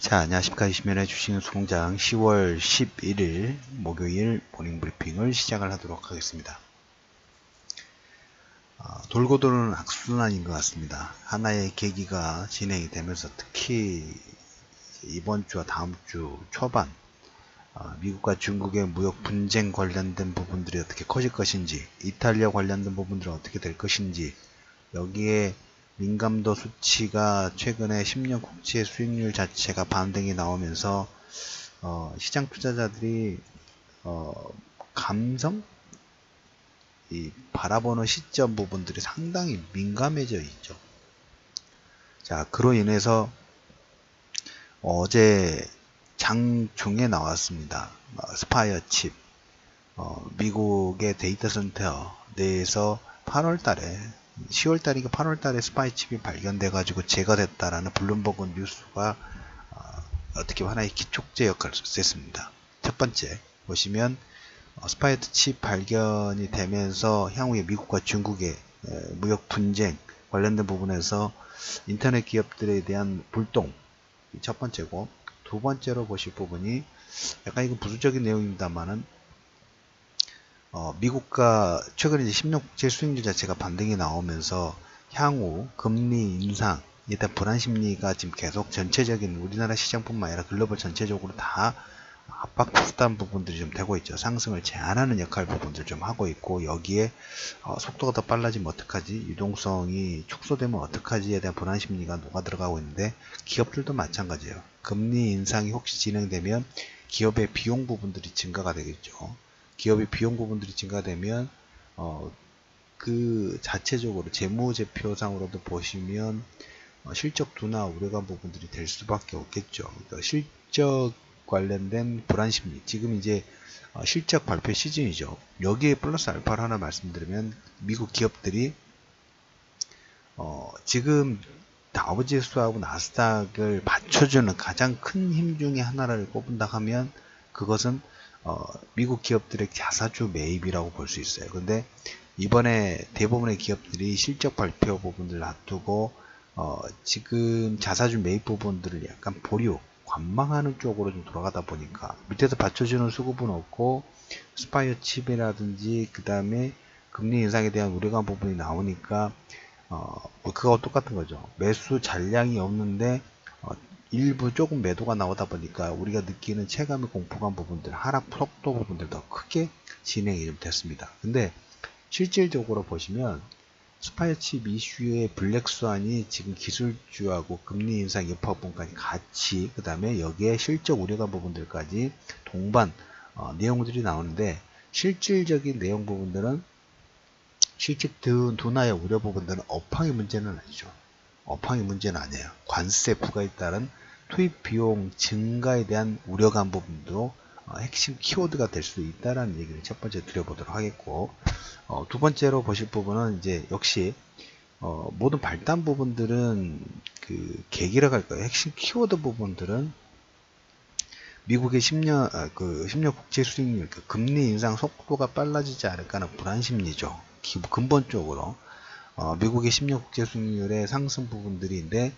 자, 안녕하십니까. 이시면의 주식수공장 10월 11일 목요일 모닝 브리핑을 시작을 하도록 하겠습니다. 돌고 도는 악순환인 것 같습니다. 하나의 계기가 진행이 되면서 특히 이번 주와 다음 주 초반 미국과 중국의 무역 분쟁 관련된 부분들이 어떻게 커질 것인지, 이탈리아 관련된 부분들은 어떻게 될 것인지, 여기에 민감도 수치가 최근에 10년 국채 수익률 자체가 반등이 나오면서 시장 투자자들이 감성? 이 바라보는 시점 부분들이 상당히 민감해져 있죠. 자, 그로 인해서 어제 장중에 나왔습니다. 스파이어 칩, 미국의 데이터 센터 내에서 8월 달에 10월 달인가 8월 달에 스파이 칩이 발견돼 가지고 제거됐다라는 블룸버그 뉴스가 어떻게 하나의 기촉제 역할을 했습니다. 첫 번째 보시면 스파이 칩 발견이 되면서 향후에 미국과 중국의 무역 분쟁 관련된 부분에서 인터넷 기업들에 대한 불똥 첫 번째고, 두 번째로 보실 부분이 약간 이건 부수적인 내용입니다만은 미국과 최근에 10년 국채 수익률 자체가 반등이 나오면서 향후 금리 인상에 대한 불안 심리가 지금 계속 전체적인 우리나라 시장뿐만 아니라 글로벌 전체적으로 다 압박수단 부분들이 좀 되고 있죠. 상승을 제한하는 역할 부분들 좀 하고 있고, 여기에 속도가 더 빨라지면 어떡하지, 유동성이 축소되면 어떡하지에 대한 불안 심리가 녹아 들어가고 있는데, 기업들도 마찬가지예요. 금리 인상이 혹시 진행되면 기업의 비용 부분들이 증가가 되겠죠. 기업의 비용 부분들이 증가되면 그 자체적으로 재무제표상으로도 보시면 실적 둔화 우려감 부분들이 될 수밖에 없겠죠. 그러니까 실적 관련된 불안 심리, 지금 이제 실적 발표 시즌이죠. 여기에 플러스 알파를 하나 말씀드리면, 미국 기업들이 지금 다우지수하고 나스닥을 받쳐주는 가장 큰 힘 중에 하나를 꼽는다 하면 그것은 미국 기업들의 자사주 매입이라고 볼 수 있어요. 근데 이번에 대부분의 기업들이 실적 발표 부분들을 놔두고 지금 자사주 매입 부분들을 약간 보류, 관망하는 쪽으로 좀 돌아가다 보니까 밑에서 받쳐주는 수급은 없고, 스파이어 칩이라든지 그 다음에 금리 인상에 대한 우려감 부분이 나오니까 그거와 똑같은 거죠. 매수 잔량이 없는데 일부 조금 매도가 나오다 보니까 우리가 느끼는 체감의 공포감 부분들, 하락 속도 부분들 더 크게 진행이 좀 됐습니다. 근데 실질적으로 보시면 스파이어 칩 이슈의 블랙스완이 지금 기술주하고 금리 인상 여파 부분까지 같이, 그 다음에 여기에 실적 우려감 부분들까지 동반 내용들이 나오는데, 실질적인 내용 부분들은 실직 둔화의 우려 부분들은 업황의 문제는 아니죠. 업황의 문제는 아니에요. 관세 부과에 따른 투입 비용 증가에 대한 우려감 부분도 핵심 키워드가 될 수 있다라는 얘기를 첫 번째 드려보도록 하겠고, 두 번째로 보실 부분은 이제 역시 모든 발단 부분들은 그 계기라고 할까요? 핵심 키워드 부분들은 미국의 10년 국채 수익률, 그 금리 인상 속도가 빨라지지 않을까 하는 불안 심리죠. 근본적으로 미국의 10년 국채 수익률의 상승 부분들인데,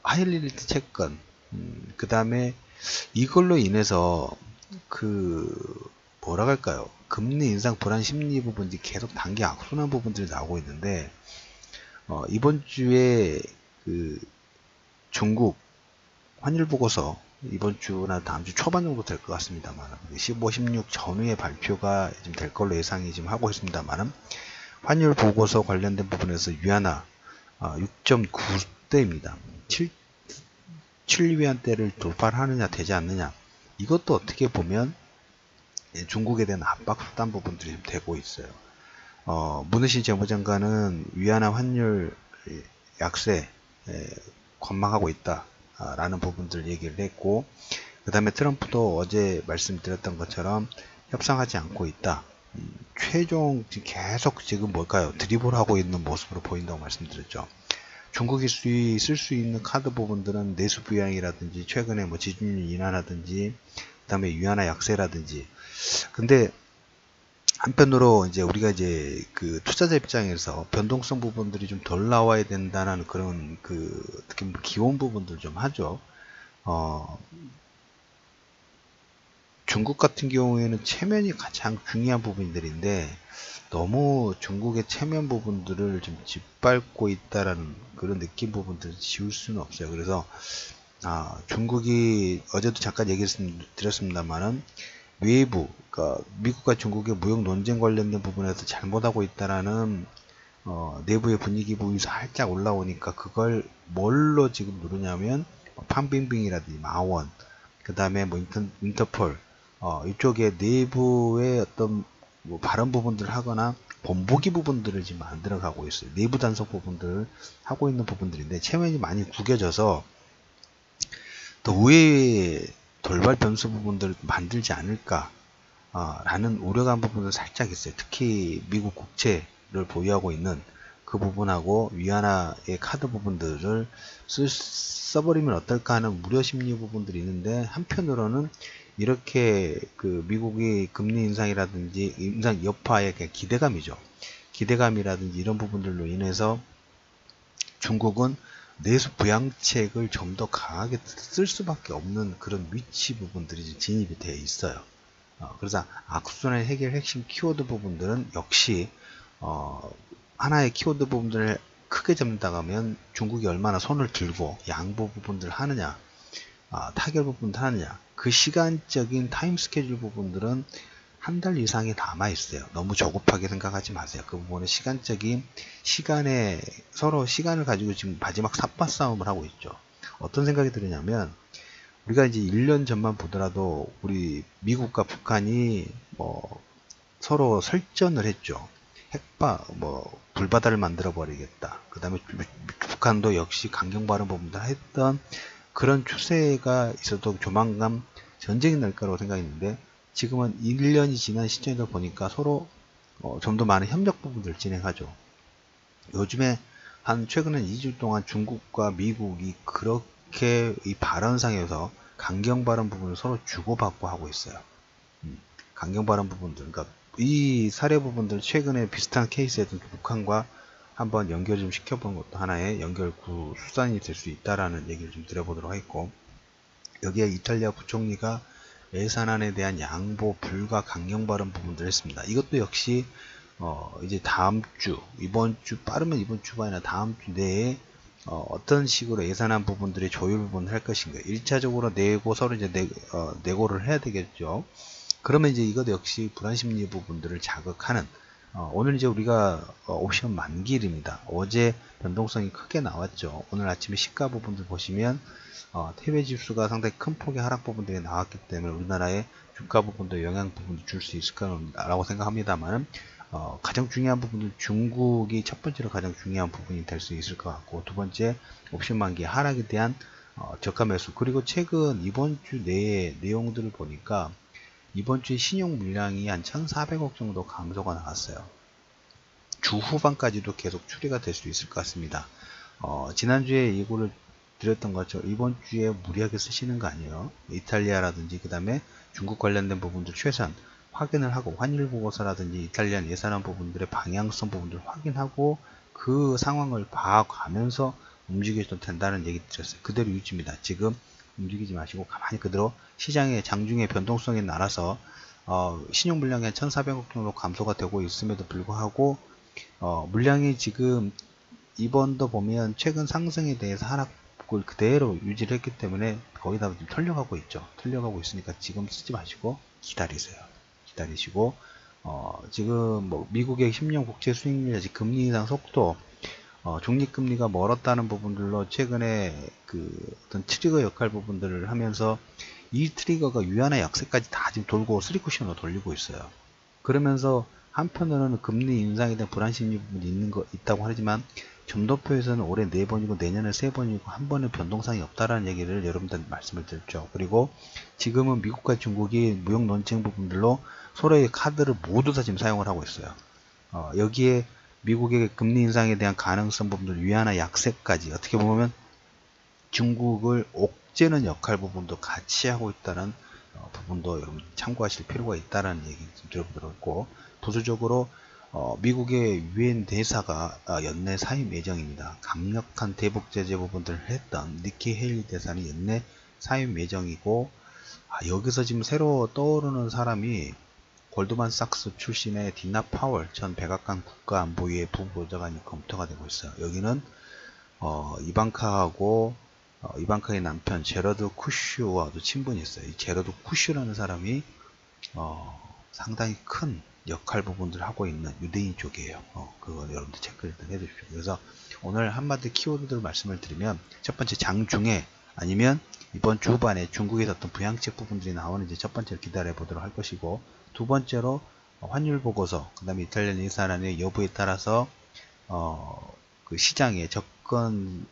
하이리리티 채권, 그 다음에 이걸로 인해서 뭐라 할까요? 금리 인상 불안 심리 부분들이 계속 단기 악순환 부분들이 나오고 있는데, 이번 주에 그 중국 환율 보고서 이번 주나 다음 주 초반 정도 될 것 같습니다만, 15, 16 전후의 발표가 좀 될 걸로 예상이 지금 하고 있습니다만, 환율 보고서 관련된 부분에서 위안화 6.9대입니다. 7위안대를 돌파하느냐 되지 않느냐, 이것도 어떻게 보면 중국에 대한 압박 수단 부분들이 좀 되고 있어요. 문희신 재무장관은 위안화 환율 약세 관망하고 있다 라는 부분들 얘기를 했고, 그 다음에 트럼프도 어제 말씀드렸던 것처럼 협상하지 않고 있다. 최종 계속 지금 뭘까요? 드리블하고 있는 모습으로 보인다고 말씀드렸죠. 중국이 쓸 수 있는 카드 부분들은 내수 부양이라든지 최근에 뭐 지준율 인하라든지 그 다음에 위안화 약세라든지. 근데 한편으로 이제 우리가 이제 그 투자자 입장에서 변동성 부분들이 좀 덜 나와야 된다는 그런 특히 기본 부분들 좀 하죠. 어, 중국 같은 경우에는 체면이 가장 중요한 부분들인데 너무 중국의 체면 부분들을 좀 짓밟고 있다라는 그런 느낌 부분들을 지울 수는 없어요. 그래서 중국이 어제도 잠깐 얘기 드렸습니다만은 외부, 그러니까 미국과 중국의 무역 논쟁 관련된 부분에서 잘못하고 있다라는 내부의 분위기 부분이 살짝 올라오니까 그걸 뭘로 지금 누르냐면 판빙빙이라든지 마원, 그 다음에 뭐 인터폴, 이쪽에 내부의 어떤 뭐 발언 부분들을 하거나 본보기 부분들을 지금 만들어 가고 있어요. 내부 단속 부분들을 하고 있는 부분들인데 체면이 많이 구겨져서 더 의외의 돌발 변수 부분들을 만들지 않을까 라는 우려감 부분도 살짝 있어요. 특히 미국 국채를 보유하고 있는 그 부분하고 위안화의 카드 부분들을 써버리면 어떨까 하는 우려 심리 부분들이 있는데, 한편으로는 이렇게 그 미국의 금리 인상이라든지 인상 여파의 기대감이죠. 기대감이라든지 이런 부분들로 인해서 중국은 내수 부양책을 좀 더 강하게 쓸 수밖에 없는 그런 위치 부분들이 진입이 되어 있어요. 그래서 악순환의 해결 핵심 키워드 부분들은 역시 하나의 키워드 부분들을 크게 잡는다고 하면 중국이 얼마나 손을 들고 양보 부분들을 하느냐, 타결 부분들 하느냐, 그 시간적인 타임 스케줄 부분들은 한 달 이상이 남아 있어요. 너무 조급하게 생각하지 마세요. 그 부분은 시간적인 시간에 서로 시간을 가지고 지금 마지막 삿바 싸움을 하고 있죠. 어떤 생각이 드느냐면, 우리가 이제 1년 전만 보더라도 우리 미국과 북한이 뭐 서로 설전을 했죠. 불바다를 만들어 버리겠다. 그 다음에 북한도 역시 강경 발언 부분들 했던 그런 추세가 있어도 조만간 전쟁이 날 거라고 생각했는데, 지금은 1년이 지난 시점에서 보니까 서로 좀 더 많은 협력 부분들을 진행하죠. 요즘에 한 최근에 2주 동안 중국과 미국이 그렇게 이 발언상에서 강경 발언 부분을 서로 주고받고 하고 있어요. 강경 발언 부분들, 그러니까 이 사례 부분들 최근에 비슷한 케이스에도 북한과 한번 연결 좀 시켜보는 것도 하나의 연결 수단이 될 수 있다라는 얘기를 좀 드려보도록 하겠고, 여기에 이탈리아 부총리가 예산안에 대한 양보 불가 강경 발언 부분들을 했습니다. 이것도 역시 이제 다음 주, 이번 주, 빠르면 이번 주가 아니라 다음 주 내에 어떤 식으로 예산안 부분들의 조율 부분을 할 것인가. 1차적으로 내고 서로 이제 내고를 해야 되겠죠. 그러면 이제 이것 역시 불안심리 부분들을 자극하는, 오늘 이제 우리가 옵션 만기일입니다. 어제 변동성이 크게 나왔죠. 오늘 아침에 시가 부분들 보시면 태외 지수가 상당히 큰 폭의 하락 부분들이 나왔기 때문에 우리나라의 주가 부분도 영향 부분을 줄 수 있을 거라고 생각합니다만, 가장 중요한 부분은 중국이 첫 번째로 가장 중요한 부분이 될 수 있을 것 같고, 두 번째 옵션 만기 하락에 대한 저가 매수, 그리고 최근 이번 주 내의 내용들을 보니까 이번 주에 신용 물량이 한 1,400억 정도 감소가 나왔어요. 주 후반까지도 계속 추리가 될 수 있을 것 같습니다. 지난주에 예고를 드렸던 것처럼 이번 주에 무리하게 쓰시는 거 아니에요. 이탈리아라든지 그 다음에 중국 관련된 부분들 최소한 확인을 하고, 환율 보고서라든지 이탈리안 예산안 부분들의 방향성 부분들을 확인하고 그 상황을 봐가면서 움직여도 된다는 얘기 드렸어요. 그대로 유지입니다. 지금 움직이지 마시고 가만히 그대로 시장의 장중의 변동성에 따라서 신용 물량이 한 1,400억 정도 감소가 되고 있음에도 불구하고 물량이 지금 이번도 보면 최근 상승에 대해서 하락을 그대로 유지를 했기 때문에 거기다 지금 털려가고 있죠. 털려가고 있으니까 지금 쓰지 마시고 기다리세요. 기다리시고 지금 뭐 미국의 10년 국채 수익률, 금리 인상 속도, 중립금리가 멀었다는 부분들로 최근에 그 어떤 트리거 역할 부분들을 하면서 이 트리거가 위안화 약세까지 다 지금 돌고 3쿠션으로 돌리고 있어요. 그러면서 한편으로는 금리 인상에 대한 불안심리 부분이 있다고 하지만 점도표에서는 올해 4번이고 내년에 3번이고 한 번의 변동상이 없다라는 얘기를 여러분들 말씀을 드렸죠. 그리고 지금은 미국과 중국이 무역 논쟁 부분들로 서로의 카드를 모두 다 지금 사용을 하고 있어요. 여기에 미국의 금리 인상에 대한 가능성 부분들, 위안화 약세까지 어떻게 보면 중국을 옥죄는 역할 부분도 같이 하고 있다는 부분도 여러분 참고하실 필요가 있다는 얘기 좀 들어보도록 했고, 부수적으로 미국의 유엔 대사가 연내 사임 예정입니다. 강력한 대북 제재 부분들을 했던 니키 헤일리 대사는 연내 사임 예정이고, 여기서 지금 새로 떠오르는 사람이 골드만삭스 출신의 디나 파월 전 백악관 국가안보위의 부보좌관이 검토가 되고 있어요. 여기는 이방카의 남편 제러드 쿠슈와도 친분이 있어요. 이 제러드 쿠슈라는 사람이 상당히 큰 역할 부분들을 하고 있는 유대인 쪽이에요. 그거 여러분들 체크를 일단 해주십시오. 그래서 오늘 한마디 키워드들 말씀을 드리면, 첫 번째 장중에 아니면 이번 주 후반에 중국에서 어떤 부양책 부분들이 나오는지 첫 번째로 기다려 보도록 할 것이고, 두 번째로 환율 보고서, 그 다음에 이탈리안 인사란의 여부에 따라서 그 시장의 접근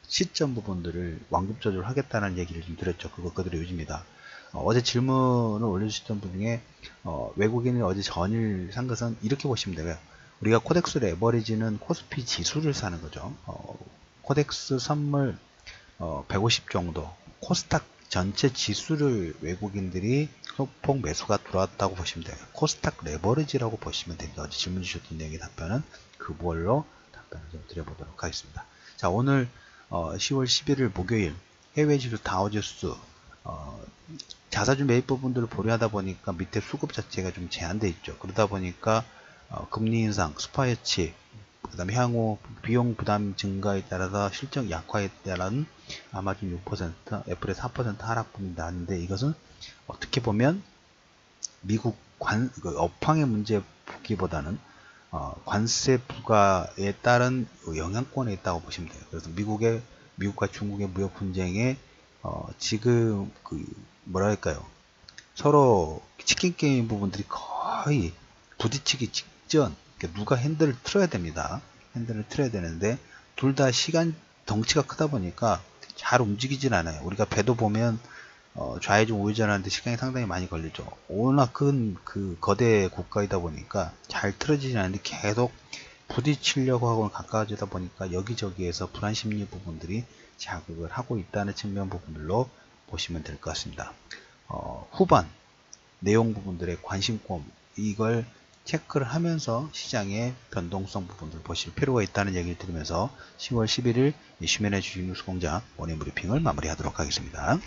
시점 부분들을 완급 조절을 하겠다는 얘기를 좀 드렸죠. 그거 그대로 유지입니다. 어제 질문을 올려주셨던 분 중에 외국인이 어제 전일 산 것은 이렇게 보시면 돼요. 우리가 코덱스 레버리지는 코스피 지수를 사는 거죠. 코덱스 선물 150 정도, 코스닥 전체 지수를 외국인들이 소폭 매수가 들어왔다고 보시면 돼요. 코스닥 레버리지라고 보시면 됩니다. 어제 질문 주셨던 내용의 답변은 그걸로 답변을 좀 드려보도록 하겠습니다. 자, 오늘 10월 11일 목요일 해외지수 다우지수 자사주 매입 부분들을 보류하다 보니까 밑에 수급 자체가 좀 제한되어 있죠. 그러다 보니까 금리 인상, 스파 예측, 그 다음에 향후 비용 부담 증가에 따라서 실적 약화에 따른 아마존 6%, 애플의 4% 하락분이 나는데, 이것은 어떻게 보면 미국 업황의 문제 보기보다는 관세 부과에 따른 영향권에 있다고 보시면 돼요. 그래서 미국과 중국의 무역 분쟁에 지금 뭐랄까요, 서로 치킨 게임 부분들이 거의 부딪히기 직전, 그러니까 누가 핸들을 틀어야 됩니다. 핸들을 틀어야 되는데 둘 다 덩치가 크다 보니까 잘 움직이질 않아요. 우리가 배도 보면 좌회전 우회전하는데 시간이 상당히 많이 걸리죠. 워낙 큰 그 거대 국가이다 보니까 잘 틀어지지 않는데 계속 부딪히려고 하고 가까워지다 보니까 여기저기에서 불안 심리 부분들이 자극을 하고 있다는 측면 부분들로 보시면 될 것 같습니다. 후반 내용 부분들의 관심권, 이걸 체크를 하면서 시장의 변동성 부분들을 보실 필요가 있다는 얘기를 드리면서 10월 11일 이슈맨의 주식뉴스 공장 원의 브리핑을 마무리하도록 하겠습니다.